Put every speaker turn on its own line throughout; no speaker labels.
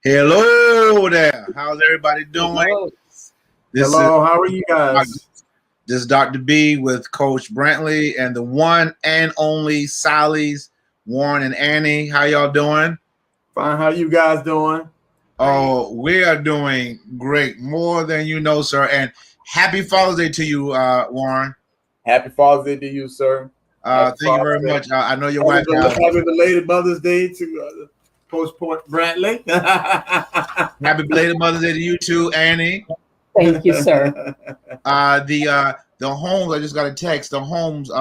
Hello there. How's everybody doing?
Hello.
Hello, how are you guys?
This is Dr. B with Coach Brantley and the one and only Sally's, Warren and Annie. How y'all doing?
Fine. How you guys doing?
Oh, we are doing great. More than you know, sir. And happy Father's Day to you, Warren.
Happy Father's Day to you, sir.
Thank you very much. I know your wife.
Happy belated Mother's Day to Coach Brantley.
Happy belated Mother's Day to you too, Annie.
Thank you, sir.
The Holmes, I just got a text. The Holmes,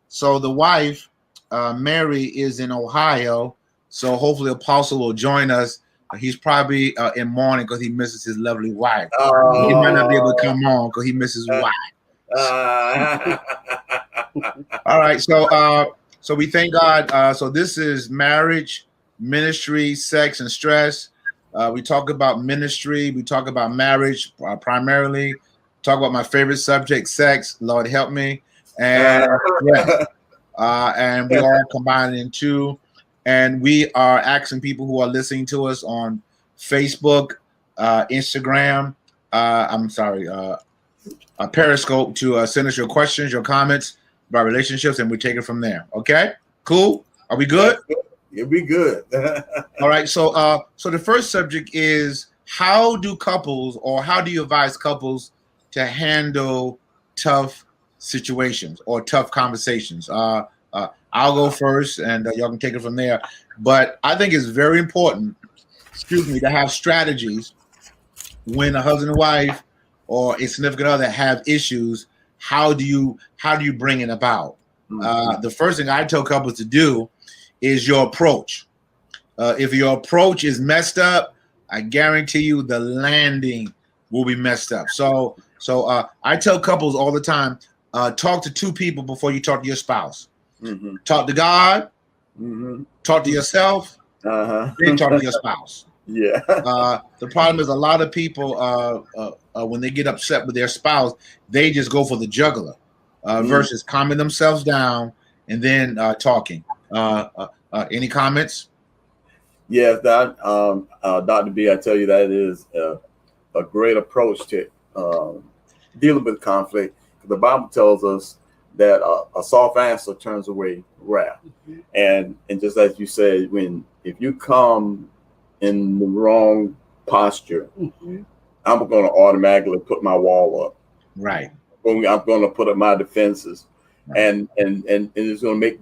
so the wife, Mary, is in Ohio. So hopefully Apostle will join us. He's probably in mourning because he misses his lovely wife. He might not be able to come on because he misses his wife. All right, so we thank God. So this is marriage, ministry, sex, and stress. We talk about ministry. We talk about marriage primarily. Talk about my favorite subject, sex. Lord help me, and and we all combine in two. And we are asking people who are listening to us on Facebook, Instagram. Periscope to send us your questions, your comments about relationships, and we take it from there. Okay, cool. Are we good?
Yeah, we good.
All right. So the first subject is how do you advise couples to handle tough situations or tough conversations? I'll go first, and y'all can take it from there. But I think it's very important, to have strategies when a husband and wife or a significant other have issues. How do you bring it about? The first thing I tell couples to do is your approach. If your approach is messed up, I guarantee you the landing will be messed up. So I tell couples all the time, talk to two people before you talk to your spouse. Mm-hmm. Talk to God, talk to yourself, then talk to your spouse.
Yeah.
The problem is a lot of people, when they get upset with their spouse, they just go for the jugular versus calming themselves down and then talking. Any comments?
Yes, Dr. B, I tell you that is a great approach to dealing with conflict. The Bible tells us that a soft answer turns away wrath. And just as you said, if you come in the wrong posture, I'm going to automatically put my wall up.
Right.
I'm going to put up my defenses, right. and it's going to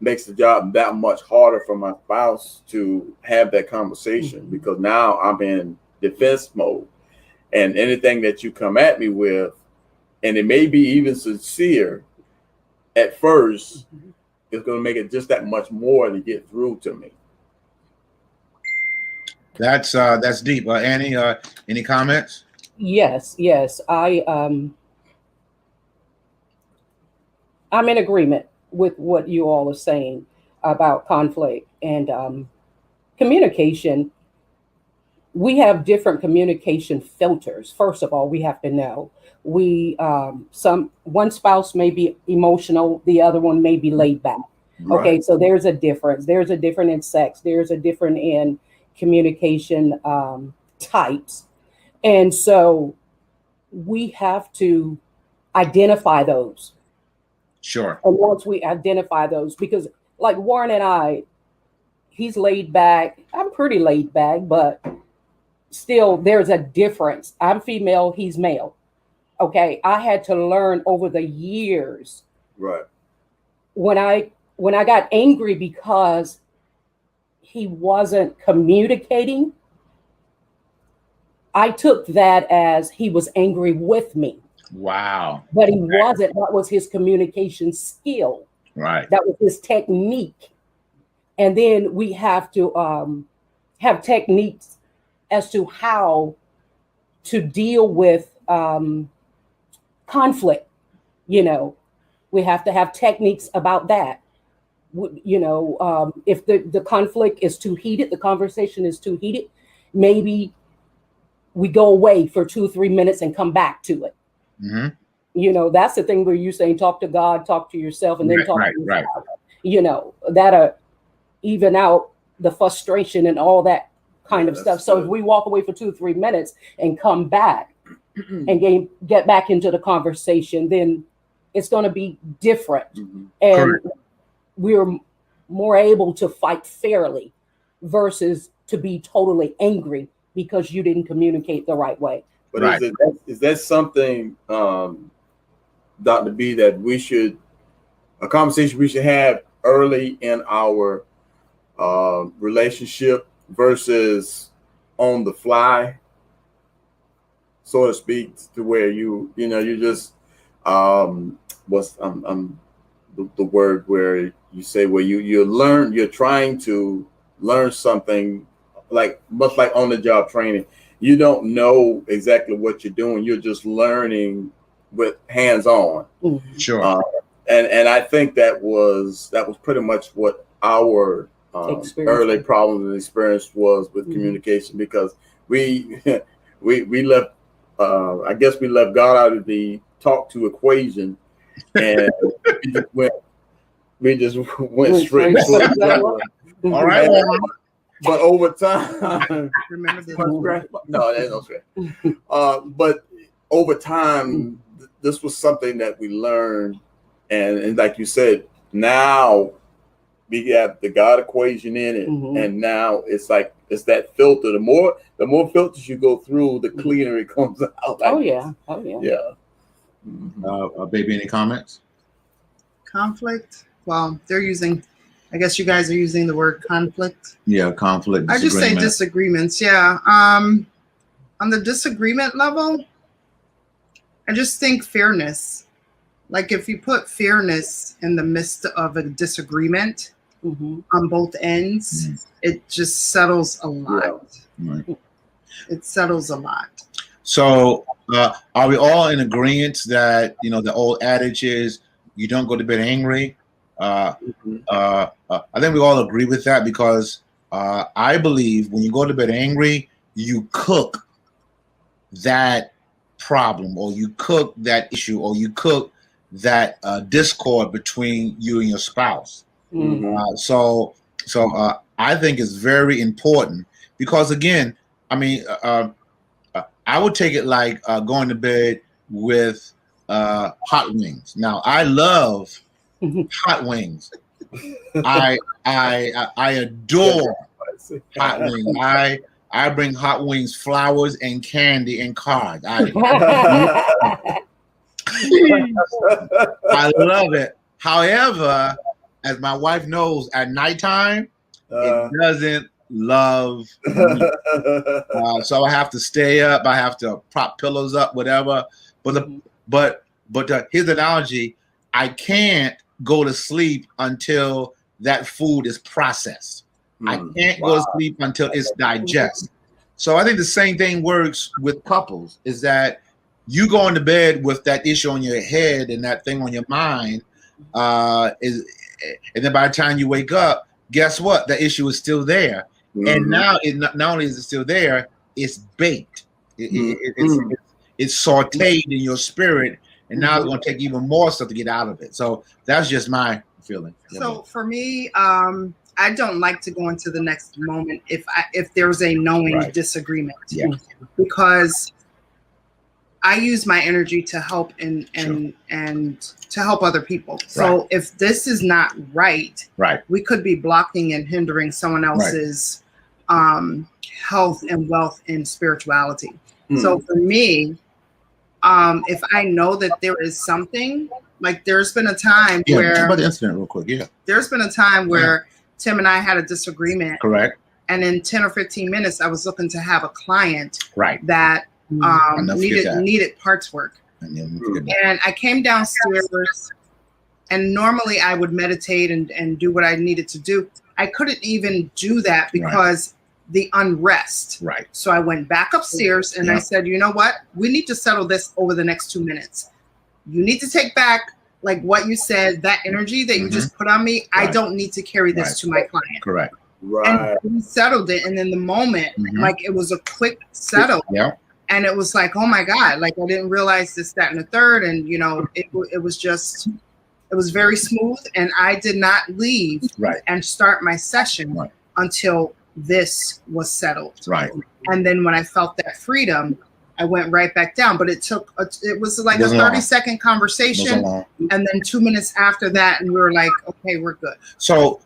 makes the job that much harder for my spouse to have that conversation because now I'm in defense mode, and anything that you come at me with, and it may be even sincere at first, it's going to make it just that much more to get through to me.
That's deep. Annie, any comments?
Yes. I'm in agreement with what you all are saying about conflict and communication. We have different communication filters. First of all, we have to know one spouse may be emotional, the other one may be laid back. Right. Okay, so there's a difference. There's a difference in sex. There's a difference in communication types. And so we have to identify those.
Sure.
And once we identify those, because like Warren and I, he's laid back. I'm pretty laid back, but still there's a difference. I'm female, he's male. Okay. I had to learn over the years.
Right.
When I got angry because he wasn't communicating, I took that as he was angry with me.
Wow.
But he wasn't. That was his communication skill.
Right.
That was his technique. And then we have to have techniques as to how to deal with conflict. We have to have techniques about that. If the conflict is too heated, the conversation is too heated, maybe we go away for 2-3 minutes and come back to it. Mm-hmm. That's the thing where you're saying, talk to God, talk to yourself, and then talk to yourself. That'll even out the frustration and all that kind of stuff. So if we walk away for 2 or 3 minutes and come back and get back into the conversation, then it's going to be different. And
Correct.
we're more able to fight fairly versus to be totally angry because you didn't communicate the right way.
But
Right.
is that something, Dr. B, that a conversation we should have early in our relationship versus on the fly, so to speak, to where you just the word where you say where you're trying to learn something, like much like on the job training. You don't know exactly what you're doing. You're just learning with hands on.
Sure.
And I think that was pretty much what our early problems and experience was with communication, because we left I guess we left God out of the talk to equation, and we just went straight for it.
All right.
But over time,
Remember this.
no, there's no stress. But over time, this was something that we learned, and like you said, now we got the God equation in it, and now it's that filter. The more filters you go through, the cleaner it comes out.
Yeah.
Baby, any comments?
Conflict. Well, I guess you guys are using the word conflict.
Yeah, conflict.
I just say disagreements. Yeah. On the disagreement level, I just think fairness. Like if you put fairness in the midst of a disagreement on both ends, it just settles a lot.
Right.
It settles a lot.
So are we all in agreement that, the old adage is you don't go to bed angry? I think we all agree with that, because I believe when you go to bed angry, you cook that problem, or you cook that issue, or you cook that discord between you and your spouse. So I think it's very important, because again, I mean, I would take it like going to bed with hot wings. Now, I love hot wings. I adore hot wings. I bring hot wings, flowers, and candy and cards. I love it. However, as my wife knows, at nighttime, it doesn't love me. So I have to stay up. I have to prop pillows up, whatever. But here's the analogy: I can't go to sleep until that food is processed. I can't go to sleep until it's digested. So I think the same thing works with couples, is that you go into bed with that issue on your head and that thing on your mind, and then by the time you wake up, guess what? The issue is still there. And now not only is it still there, it's baked. It's sauteed in your spirit, and now it's going to take even more stuff to get out of it. So that's just my feeling.
So for me, I don't like to go into the next moment if there's a knowing disagreement, because I use my energy to help and to help other people. So if this is not right, we could be blocking and hindering someone else's health and wealth and spirituality. So for me, if I know that there is something, like there's been a time where
talk about the incident real quick.
There's been a time where Tim and I had a disagreement.
Correct.
And in 10 or 15 minutes, I was looking to have a client that needed parts work. And I came downstairs, and normally I would meditate and do what I needed to do. I couldn't even do that because the unrest. So I went back upstairs and I said, you know what? We need to settle this over the next 2 minutes. You need to take back, like what you said, that energy that you just put on me. I don't need to carry this to my client.
Correct.
And we settled it. And in the moment, like it was a quick settle. And it was like, oh my God, like I didn't realize this, that, and the third. And, it was very smooth. And I did not leave and start my session until this was settled.
Right.
And then when I felt that freedom, I went right back down. But it was like a 30-second conversation. And then 2 minutes after that, and we were like, okay, we're good.
So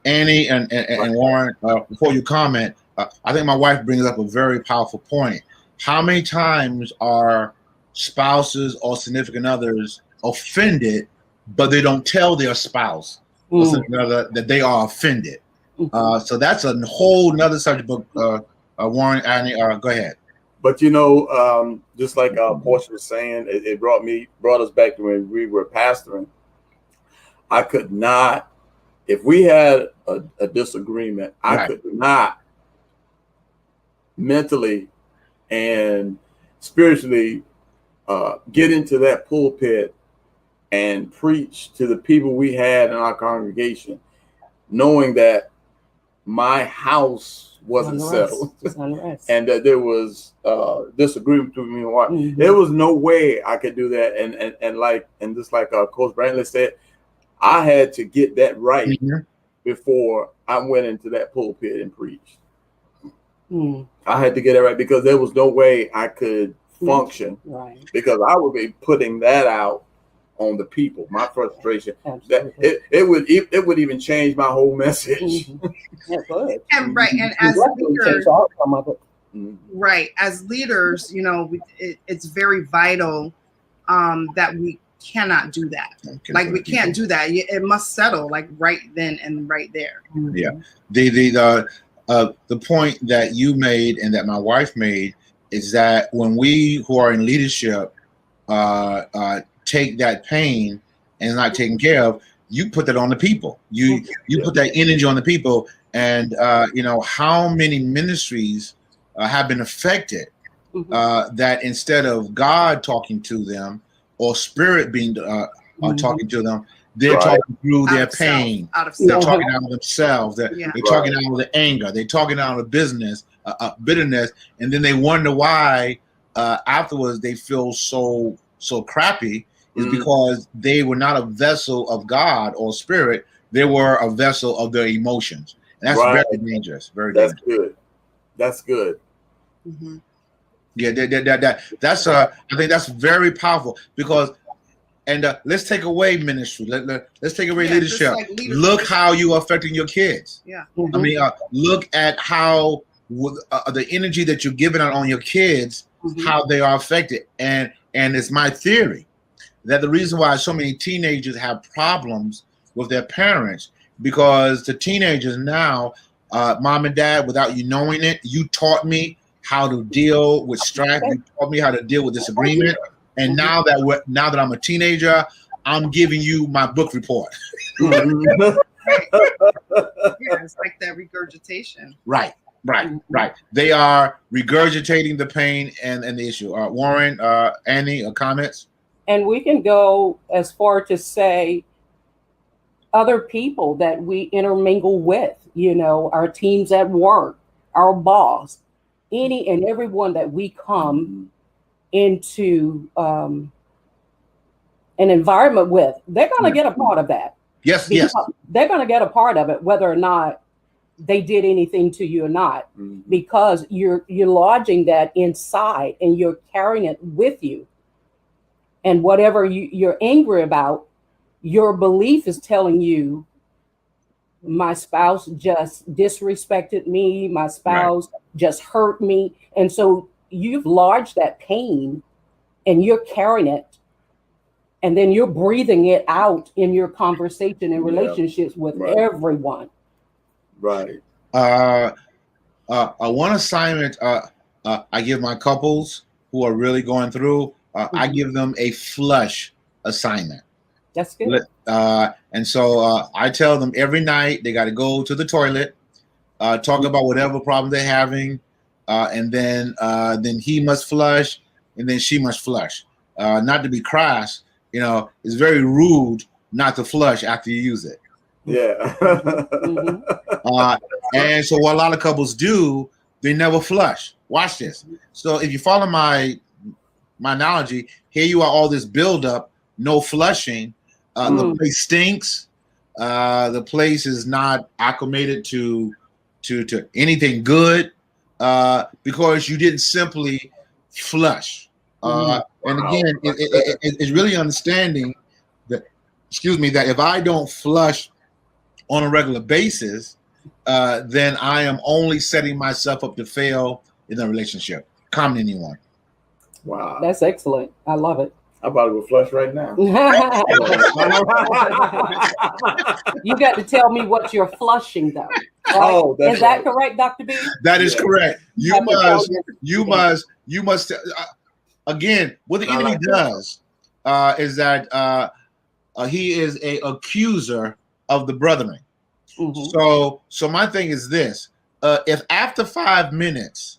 Annie and Warren, before you comment, I think my wife brings up a very powerful point. How many times are spouses or significant others offended, but they don't tell their spouse or significant other that they are offended? So that's a whole nother subject. But Warren, Annie, go ahead.
But you know, just like Portia was saying, it brought us back to when we were pastoring. I could not, if we had a disagreement, I could not mentally and spiritually get into that pulpit and preach to the people we had in our congregation, knowing that my house wasn't settled and that there was disagreement between me and wife. There was no way I could do that. And just like Coach Brantley said, I had to get that right before I went into that pulpit and preached. I had to get it right because there was no way I could function because I would be putting that out on the people, my frustration. That it would even change my whole message.
And as leaders, as leaders, you know, it's very vital that we cannot do that. Like we can't do that. It must settle like right then and right there.
Yeah. The point that you made and that my wife made is that when we who are in leadership take that pain and not taken care of, you put that on the people. You put that energy on the people, and you know how many ministries have been affected that instead of God talking to them or Spirit being talking to them, they're talking through their pain. They're talking out of themselves. They're talking out of the anger. They're talking out of business, bitterness, and then they wonder why afterwards they feel so crappy. Is because they were not a vessel of God or Spirit. They were a vessel of their emotions. And that's very dangerous. Very dangerous.
Good. That's good.
Yeah, that's I think that's very powerful because, and let's take away ministry. Let's take away leadership. Like look how you are affecting your kids.
Yeah.
I mean, look at how the energy that you're giving out on your kids, how they are affected. And it's my theory that the reason why so many teenagers have problems with their parents because the teenagers now, mom and dad, without you knowing it, you taught me how to deal with strife. You taught me how to deal with disagreement. And now that I'm a teenager, I'm giving you my book report.
Yeah, it's like that regurgitation.
Right. They are regurgitating the pain and the issue. Warren, Annie, comments?
And we can go as far to say other people that we intermingle with, you know, our teams at work, our boss, any and everyone that we come into an environment with, they're going to get a part of that.
Yes.
They're going to get a part of it, whether or not they did anything to you or not, because you're lodging that inside and you're carrying it with you. And whatever you're angry about, your belief is telling you, my spouse just disrespected me. My spouse just hurt me. And so you've lodged that pain and you're carrying it. And then you're breathing it out in your conversation and relationships with everyone.
Right.
One assignment I give my couples who are really going through, I give them a flush assignment.
That's good.
And so I tell them every night they got to go to the toilet, talk about whatever problem they're having, and then he must flush, and then she must flush. Not to be crass, you know, it's very rude not to flush after you use it.
Yeah.
And so what a lot of couples do, they never flush. Watch this. So if you follow my analogy, here you are, all this buildup, no flushing. The place stinks. The place is not acclimated to to anything good because you didn't simply flush. And again, it's really understanding that, that if I don't flush on a regular basis, then I am only setting myself up to fail in a relationship. Comment anyone.
Wow,
That's excellent. I love it.
I'm about to go flush right now.
You got to tell me what you're flushing, though. Right?
Oh, that's
is that correct, Dr. B?
That is correct. You must. Again, what the enemy does is that he is a accuser of the brethren. Mm-hmm. So my thing is this: if after 5 minutes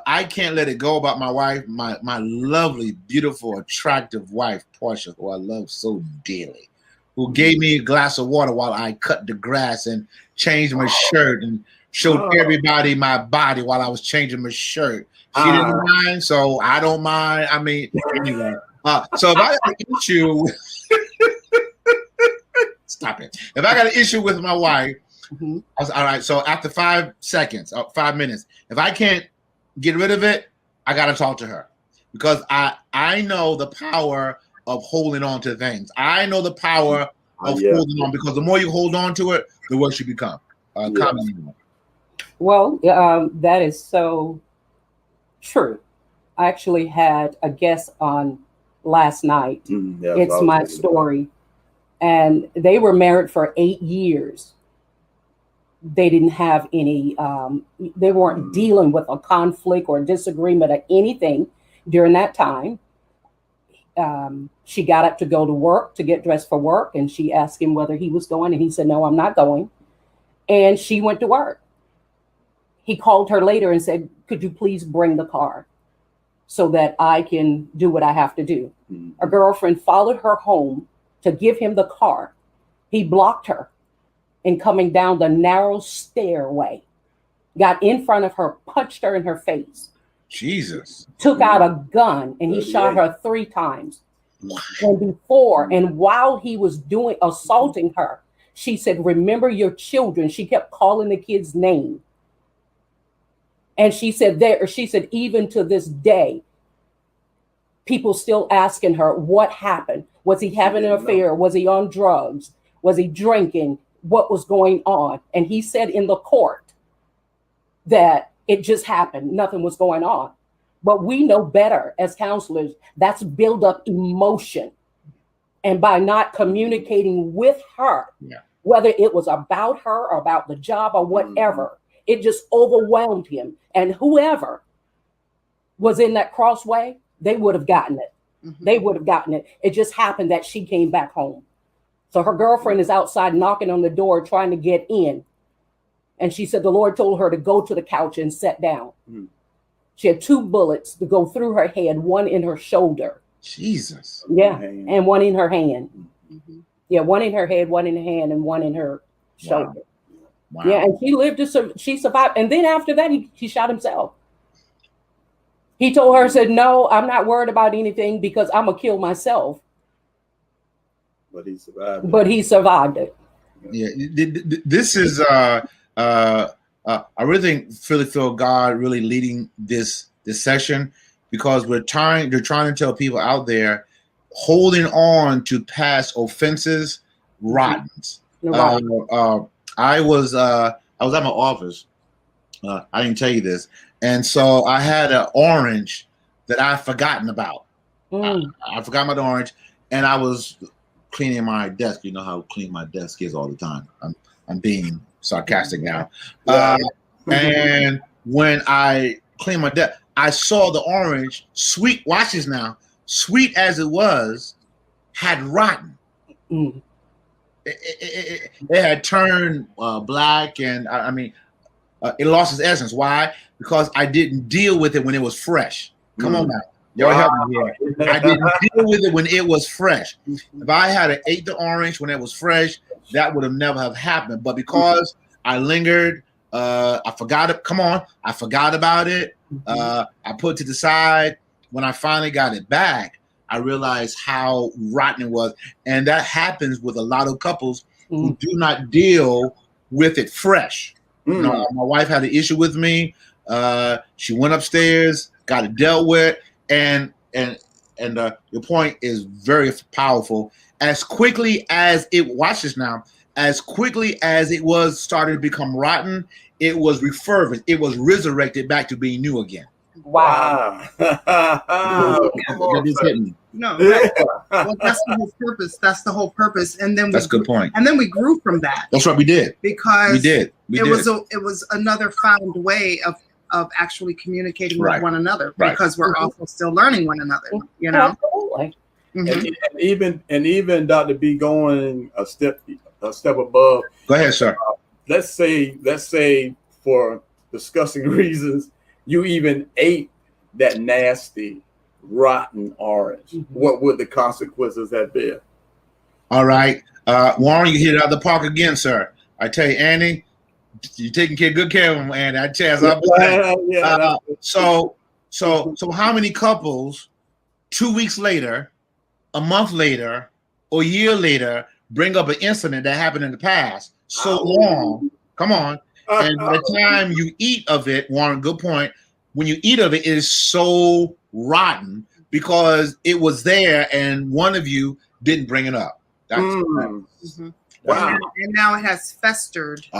I can't let it go about my wife, my lovely, beautiful, attractive wife, Portia, who I love so dearly, who gave me a glass of water while I cut the grass and changed my shirt and showed everybody my body while I was changing my shirt. She didn't mind, so I don't mind. I mean, anyway. So if I got an issue, stop it. If I got an issue with my wife, I was, all right. So after 5 seconds, 5 minutes, if I can't get rid of it, I got to talk to her because I know the power of holding on to things. I know the power of holding on because the more you hold on to it, the worse you become.
Well, that is so true. I actually had a guest on last night. It's my story. And they were married for 8 years. They didn't have any, they weren't dealing with a conflict or disagreement or anything during that time. She got up to go to work, to get dressed for work. And she asked him whether he was going. And he said, no, I'm not going. And she went to work. He called her later and said, could you please bring the car so that I can do what I have to do? A girlfriend followed her home to give him the car. He blocked her in coming down the narrow stairway, got in front of her, punched her in her face.
Jesus.
Took out a gun and he shot her 3 times. And while he was assaulting her, she said, remember your children. She kept calling the kid's name. And she said, even to this day, people still asking her what happened. Was he having an affair? Was he on drugs? Was he drinking? What was going on? And he said in the court that it just happened. Nothing was going on. But we know better as counselors, that's build up emotion. And by not communicating with her, whether it was about her or about the job or whatever, it just overwhelmed him. And whoever was in that crossway, they would have gotten it. They would have gotten it. It just happened that she came back home. So her girlfriend is outside knocking on the door, trying to get in. And she said the Lord told her to go to the couch and sit down. She had 2 bullets to go through her head, one in her shoulder.
Jesus.
Yeah. And one in her hand. Yeah. One in her head, one in her hand, and one in her shoulder. Wow. Yeah. And she lived she survived. And then after that, he shot himself. He told her, said, no, I'm not worried about anything because I'm going to kill myself.
But he survived it.
But he survived it.
Yeah. This is, I really think feel God really leading this session because they're trying to tell people out there holding on to past offenses rottens. I was at my office. I didn't tell you this. And so I had an orange that I'd forgotten about. I forgot about the orange, and I was cleaning my desk. You know how clean my desk is all the time. I'm being sarcastic now. And when I cleaned my desk, I saw the orange, sweet, watch this now, sweet as it was, had rotten. It had turned black, and I mean, it lost its essence. Why? Because I didn't deal with it when it was fresh. Come on now. Y'all help me here. I didn't deal with it when it was fresh. If I had ate the orange when it was fresh, that would have never have happened. But because I lingered, I forgot it. Come on. I forgot about it. I put it to the side. When I finally got it back, I realized how rotten it was. And that happens with a lot of couples who do not deal with it fresh. You know, my wife had an issue with me. She went upstairs, got it dealt with, and your point is very powerful. As quickly as it, watch this now, as quickly as it was started to become rotten, it was refurbished. It was resurrected back to being new again.
Wow.
That just hit me.
No, right. Well, that's the whole purpose. That's the whole purpose. And then
That's a good point.
And then we grew from that.
That's what we did.
Because
We did.
it was another found way of actually communicating with
Right.
one another,
Right.
because we're also still learning one another. You know.
Absolutely.
Mhm.
And even Dr. B, going a step above.
Go ahead, sir.
Let's say for discussing reasons, you even ate that nasty, rotten orange. What would the consequences have been?
All right. Warren, you hit it out of the park again, sir. I tell you, Annie, you're taking good care of him, Annie. I tell you, so how many couples 2 weeks later, a month later, or a year later bring up an incident that happened in the past so long? Come on. And by the time you eat of it, Warren, good point. When you eat of it, it is so rotten because it was there and one of you didn't bring it up. That's
Mhm.
Wow.
And now it has festered. It's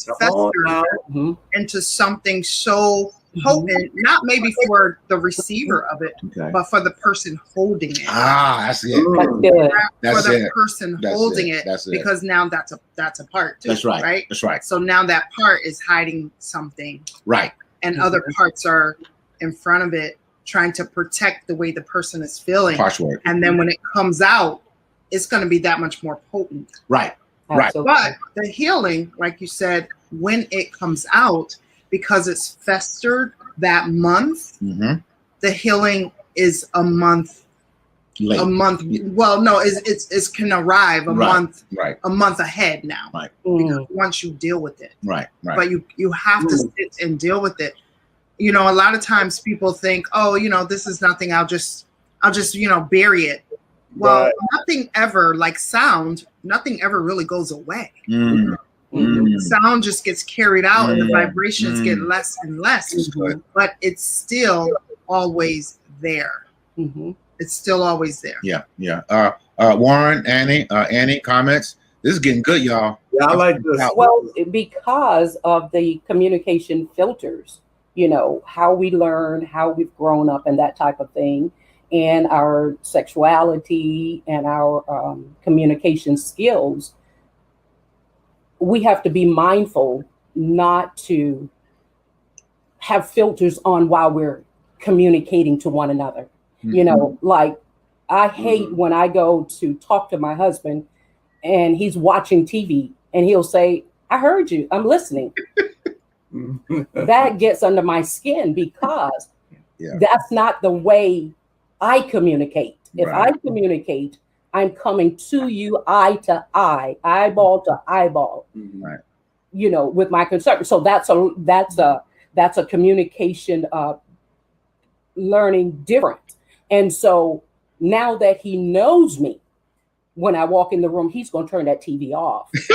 Come on now.
festered into something so potent, not maybe for the receiver of it,
okay.
but for the person holding it.
That's it.
That's good.
That's
for the
it.
person
That's
holding
it.
it,
That's it.
because now that's a part too.
That's right.
Right.
That's right.
So now that part is hiding something,
Right.
and other parts are in front of it, trying to protect the way the person is feeling.
Partial.
And then when it comes out, it's going to be that much more potent.
Right. Right.
Absolutely.
But the healing, like you said, when it comes out, because it's festered that month,
Mm-hmm.
the healing is a month.
Late.
A month. Well, no, it's can arrive
Right. Right.
a month ahead now.
Right.
Because once you deal with it,
Right. Right.
but you have to sit and deal with it. You know, a lot of times people think, oh, you know, this is nothing. I'll just bury it. Well,
Right.
nothing ever, like sound, nothing ever really goes away.
Mm.
Sound just gets carried out and the
Mm.
vibrations get less and less,
Good.
but it's still always there. It's still always there.
Yeah. Yeah. Warren, Annie, comments. This is getting good, y'all.
Yeah, I like this.
Well, because of the communication filters, you know, how we learn, how we've grown up and that type of thing, and our sexuality and our communication skills, we have to be mindful not to have filters on while we're communicating to one another. You know, like I hate when I go to talk to my husband and he's watching TV and he'll say, I heard you, I'm listening. That gets under my skin because that's not the way I communicate. If I communicate, I'm coming to you eye to eye, eyeball to eyeball,
Right.
you know, with my concern. So that's a communication learning different. And so now that he knows me, when I walk in the room, he's going to turn that TV off. He's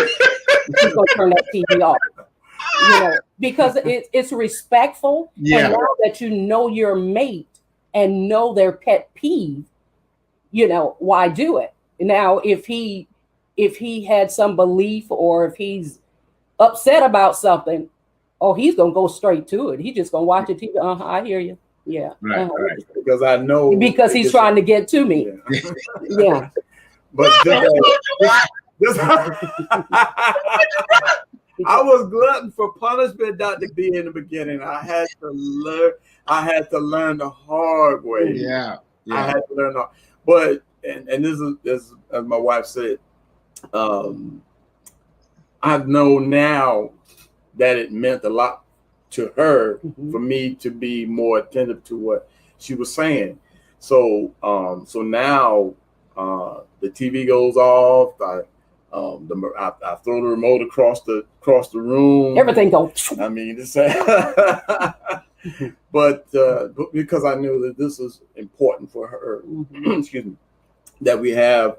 going to turn that TV off. You know, because it's respectful.
Yeah.
And now that you know your mate and know their pet peeve, you know, why do it? Now, if he had some belief or if he's upset about something, oh, he's gonna go straight to it. He's just gonna watch it. I hear you. Yeah.
Right. Right.
Because I know.
Because he's trying to get to me.
Yeah.
Yeah.
But I was glutton for punishment, Dr. B, in the beginning. I had to learn the hard way.
Yeah.
I
Yeah.
had to learn the, but and this is as my wife said, I know now that it meant a lot to her for me to be more attentive to what she was saying. So now the TV goes off. I throw the remote across the room.
Everything goes.
I mean, but because I knew that this is important for her, excuse me, that we have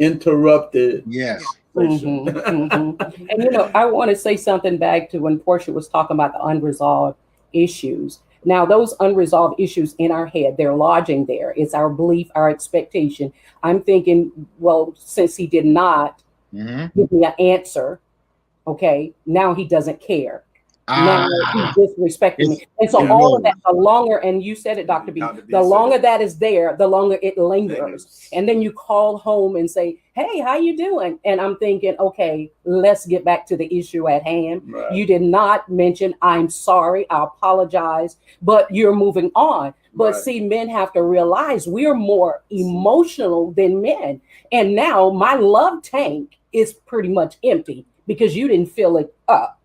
uninterrupted.
Yes.
Mhm, mhm. And you know, I want to say something back to when Portia was talking about the unresolved issues. Now, those unresolved issues in our head, they're lodging there. It's our belief, our expectation. I'm thinking, well, since he did not
Mm-hmm.
give me an answer, okay, now he doesn't care. Now he's disrespecting me. And so all of that, the longer, and you said it, Dr. B, the longer that is there, the longer it lingers. And then you call home and say, hey, how you doing? And I'm thinking, okay, let's get back to the issue at hand.
Right.
You did not mention, I'm sorry, I apologize, but you're moving on. But
Right.
see, men have to realize we're more emotional than men. And now my love tank is pretty much empty because you didn't fill it up.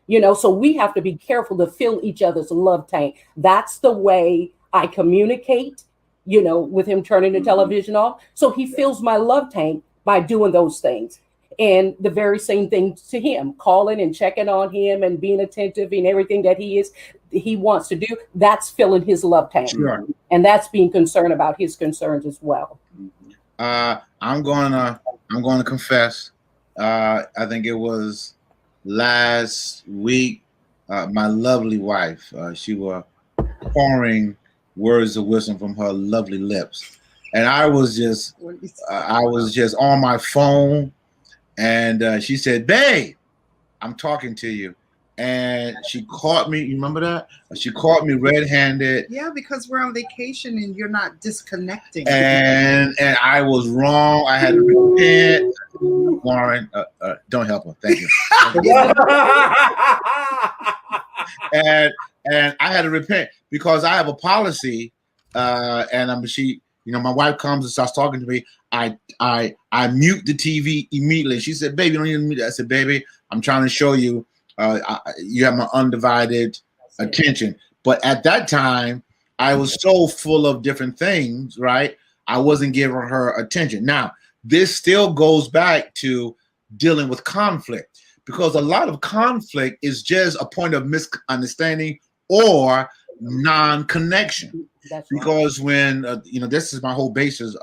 You know, so we have to be careful to fill each other's love tank. That's the way I communicate, you know, with him turning the television off. So he fills my love tank by doing those things. And the very same thing to him, calling and checking on him and being attentive and everything that he wants to do. That's filling his love tank.
Sure.
And that's being concerned about his concerns as well.
I'm gonna confess. I think it was last week. My lovely wife, she was pouring words of wisdom from her lovely lips, and I was just on my phone, and she said, "Babe, I'm talking to you." And she caught me. You remember that? She caught me red-handed.
Yeah, because we're on vacation and you're not disconnecting.
And I was wrong. I had to repent. Warren, don't help her. Thank you. and I had to repent because I have a policy. And my wife comes and starts talking to me. I mute the TV immediately. She said, "Baby, you don't need to mute that." I said, "Baby, I'm trying to show you. You have my undivided attention." But at that time, I was so full of different things, right? I wasn't giving her attention. Now, this still goes back to dealing with conflict, because a lot of conflict is just a point of misunderstanding or non-connection.
That's right.
Because when, this is my whole basis